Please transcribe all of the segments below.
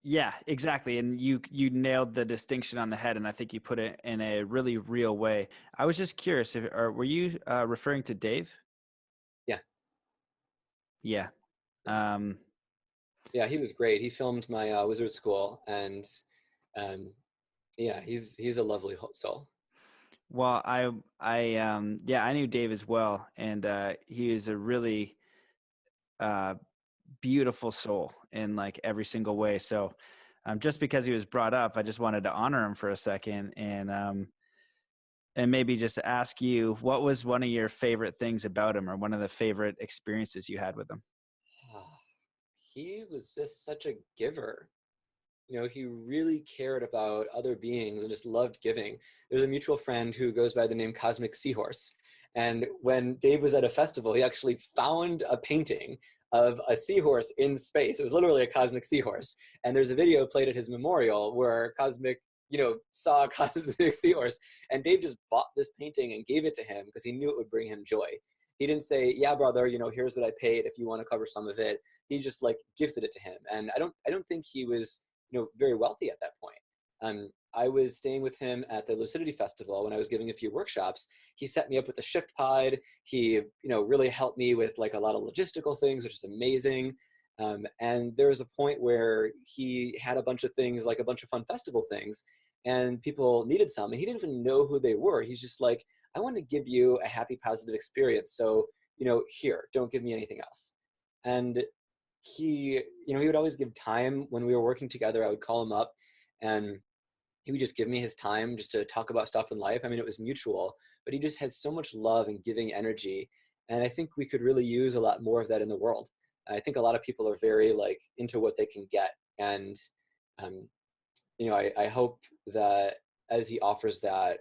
Yeah, exactly. And you nailed the distinction on the head, and I think you put it in a really real way. I was just curious, were you referring to Dave? Yeah. Yeah. Yeah. Um, Yeah, he was great. He filmed my wizard school, and um, yeah, he's a lovely soul. well, yeah, I knew Dave as well, and he is a really uh, beautiful soul in like every single way. So, just because he was brought up, I just wanted to honor him for a second, and maybe just ask you, what was one of your favorite things about him, or one of the favorite experiences you had with him? He was just such a giver. He really cared about other beings and just loved giving. There's a mutual friend who goes by the name Cosmic Seahorse. And when Dave was at a festival, he actually found a painting of a seahorse in space. It was literally a cosmic seahorse. And there's a video played at his memorial where Cosmic, saw a cosmic seahorse. And Dave just bought this painting and gave it to him because he knew it would bring him joy. He didn't say, yeah, brother, here's what I paid if you want to cover some of it. He just like gifted it to him. And I don't think he was very wealthy at that point. I was staying with him at the Lucidity Festival when I was giving a few workshops. He set me up with the shift pod. He, really helped me with like a lot of logistical things, which is amazing. And there was a point where he had a bunch of things, like a bunch of fun festival things, and people needed some, and he didn't even know who they were. He's just like, I want to give you a happy, positive experience. So, here, don't give me anything else. And he would always give time when we were working together. I would call him up and he would just give me his time just to talk about stuff in life. I mean, it was mutual, but he just had so much love and giving energy. And I think we could really use a lot more of that in the world. I think a lot of people are very like into what they can get. And, um, I hope that as he offers that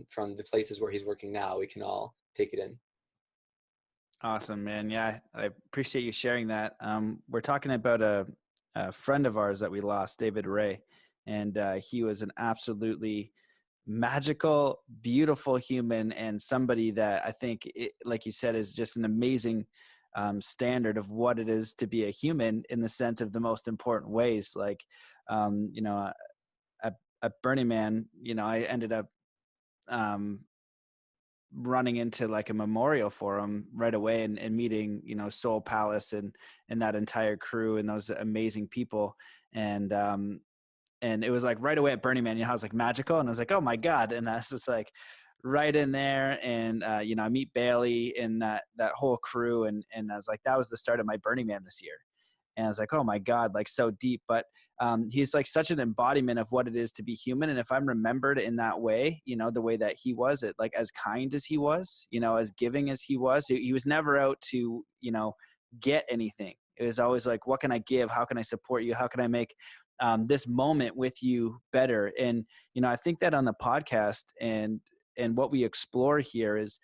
from the places where he's working now, we can all take it in. Awesome, man. Yeah, I appreciate you sharing that. We're talking about a friend of ours that we lost, David Ray, and he was an absolutely magical, beautiful human, and somebody that I think, like you said, is just an amazing standard of what it is to be a human in the sense of the most important ways. Like, um, you know, at, at Burning Man, I ended up um, running into like a memorial for him right away, and meeting Soul Palace and that entire crew and those amazing people, and it was like right away at Burning Man, how it's like magical, and I was like, oh my god. And I was just like right in there, and I meet Bailey and that whole crew, and I was like, that was the start of my Burning Man this year. And I was like, oh my god, like so deep. But he's like such an embodiment of what it is to be human. And if I'm remembered in that way, the way that he was, it like as kind as he was, as giving as he was never out to get anything. It was always like, what can I give? How can I support you? How can I make this moment with you better? And I think that on the podcast and what we explore here is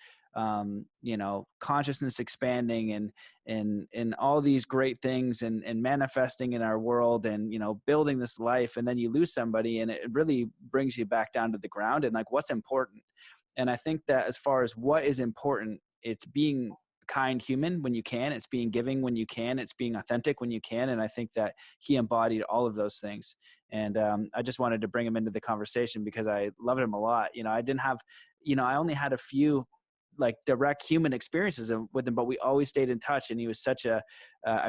consciousness expanding and all these great things and manifesting in our world, and building this life, and then you lose somebody and it really brings you back down to the ground and like what's important. And I think that as far as what is important, it's being kind human when you can, it's being giving when you can, it's being authentic when you can. And I think that he embodied all of those things. And I just wanted to bring him into the conversation because I loved him a lot. I didn't have, I only had a few like direct human experiences with him, but we always stayed in touch, and he was such a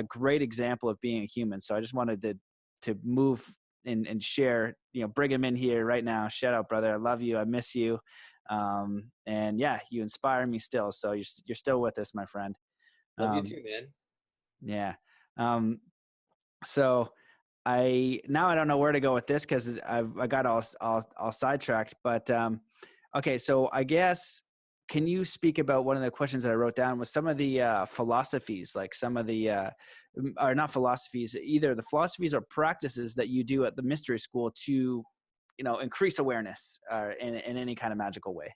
great example of being a human. So I just wanted to move and share, bring him in here right now. Shout out, brother. I love you. I miss you. And yeah, you inspire me still. So you're still with us, my friend. Love you Um, too, man. yeah. Um, so I don't know where to go with this because I got all sidetracked. But okay, so I guess, can you speak about one of the questions that I wrote down was some of the philosophies, like some of the or not philosophies, either the philosophies or practices that you do at the mystery school to increase awareness in any kind of magical way?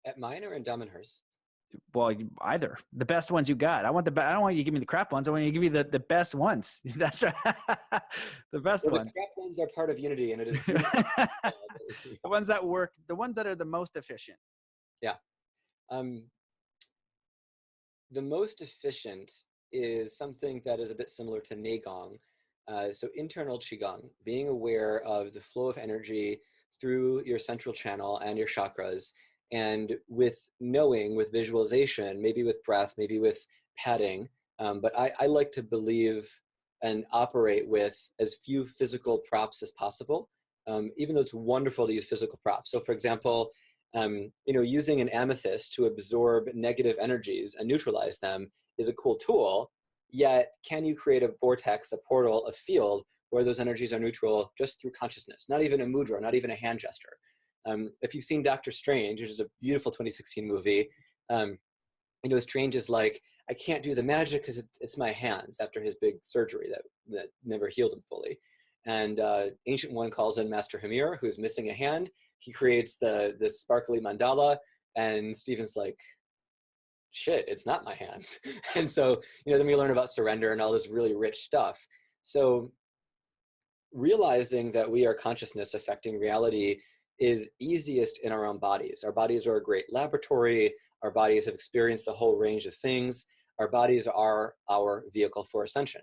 At mine or in Dominhurst? Well, either the best ones you got. I want I don't want you to give me the crap ones. I want you to give me the best ones. That's the best Well, the ones. crap ones are part of Unity, and it is beautiful. The ones that work, the ones that are the most efficient. Yeah. Um, the most efficient is something that is a bit similar to Nagong. So internal Qigong, being aware of the flow of energy through your central channel and your chakras, and with knowing, with visualization, maybe with breath, maybe with padding. But I like to believe and operate with as few physical props as possible, even though it's wonderful to use physical props. So for example, using an amethyst to absorb negative energies and neutralize them is a cool tool. Yet, can you create a vortex, a portal, a field where those energies are neutral just through consciousness? Not even a mudra, not even a hand gesture. If you've seen Doctor Strange, which is a beautiful 2016 movie, Strange is like, I can't do the magic because it's my hands after his big surgery that never healed him fully. And Ancient One calls in Master Hamir, who's missing a hand. He creates the sparkly mandala, and Stephen's like, shit, it's not my hands. And so, then we learn about surrender and all this really rich stuff. So realizing that we are consciousness affecting reality is easiest in our own bodies. Our bodies are a great laboratory. Our bodies have experienced a whole range of things. Our bodies are our vehicle for ascension.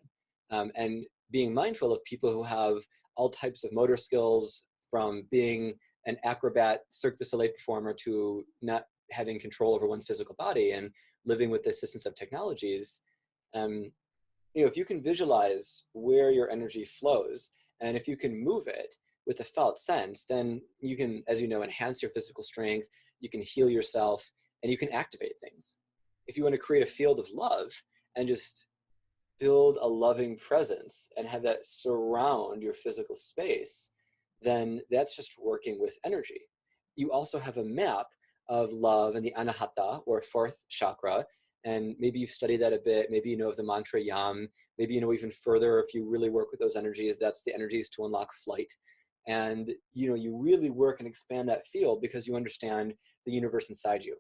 And being mindful of people who have all types of motor skills, from being an acrobat Cirque du Soleil performer to not having control over one's physical body and living with the assistance of technologies, if you can visualize where your energy flows, and if you can move it with a felt sense, then you can, as you know, enhance your physical strength, you can heal yourself, and you can activate things. If you want to create a field of love and just build a loving presence and have that surround your physical space, then that's just working with energy. You also have a map of love in the Anahata, or fourth chakra, and maybe you've studied that a bit. Maybe you know of the mantra Yam. Maybe you know even further, if you really work with those energies, that's the energies to unlock flight. And you really work and expand that field because you understand the universe inside you.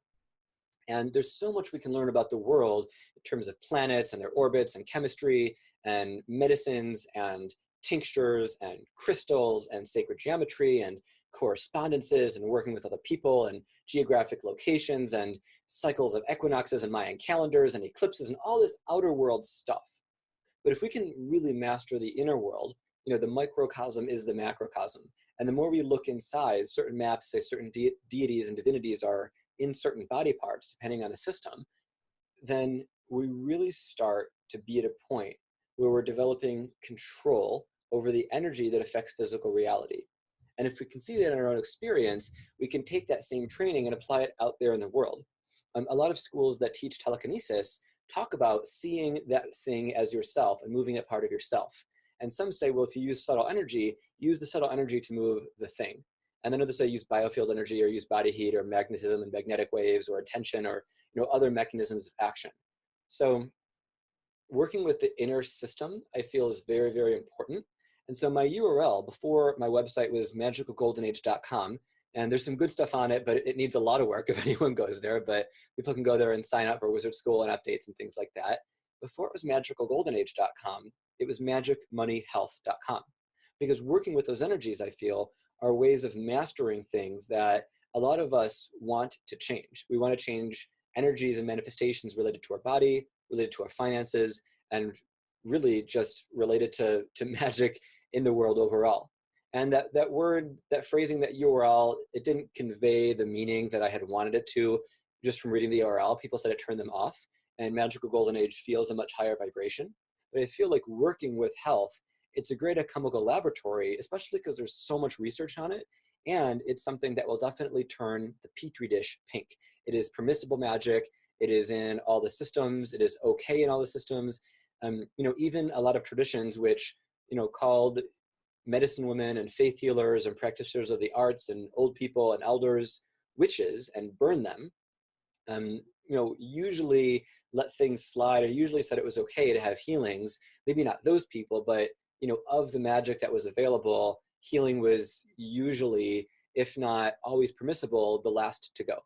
And there's so much we can learn about the world in terms of planets and their orbits and chemistry and medicines and tinctures and crystals and sacred geometry and correspondences and working with other people and geographic locations and cycles of equinoxes and Mayan calendars and eclipses and all this outer world stuff. But if we can really master the inner world, the microcosm is the macrocosm. And the more we look inside, certain maps say certain deities and divinities are in certain body parts, depending on a system, then we really start to be at a point where we're developing control over the energy that affects physical reality. And if we can see that in our own experience, we can take that same training and apply it out there in the world. A lot of schools that teach telekinesis talk about seeing that thing as yourself and moving that part of yourself. And some say, well, if you use subtle energy, use the subtle energy to move the thing. And then others say use biofield energy or use body heat or magnetism and magnetic waves or attention or other mechanisms of action. So working with the inner system, I feel, is very, very important. And so my URL before my website was magicalgoldenage.com. And there's some good stuff on it, but it needs a lot of work if anyone goes there. But people can go there and sign up for Wizard School and updates and things like that. Before it was magicalgoldenage.com, it was magicmoneyhealth.com. Because working with those energies, I feel, are ways of mastering things that a lot of us want to change. We want to change energies and manifestations related to our body, related to our finances, and really just related to magic in the world overall. And that word, that phrasing, that URL, it didn't convey the meaning that I had wanted it to just from reading the URL. People said it turned them off, and Magical Golden Age feels a much higher vibration. But I feel like working with health, it's a great alchemical laboratory, especially because there's so much research on it. And it's something that will definitely turn the petri dish pink. It is permissible magic. It is in all the systems. It is okay in all the systems. Even a lot of traditions which, called medicine women and faith healers and practitioners of the arts and old people and elders witches and burn them, usually let things slide, or usually said it was okay to have healings. Maybe not those people, but of the magic that was available, healing was usually, if not always permissible, the last to go.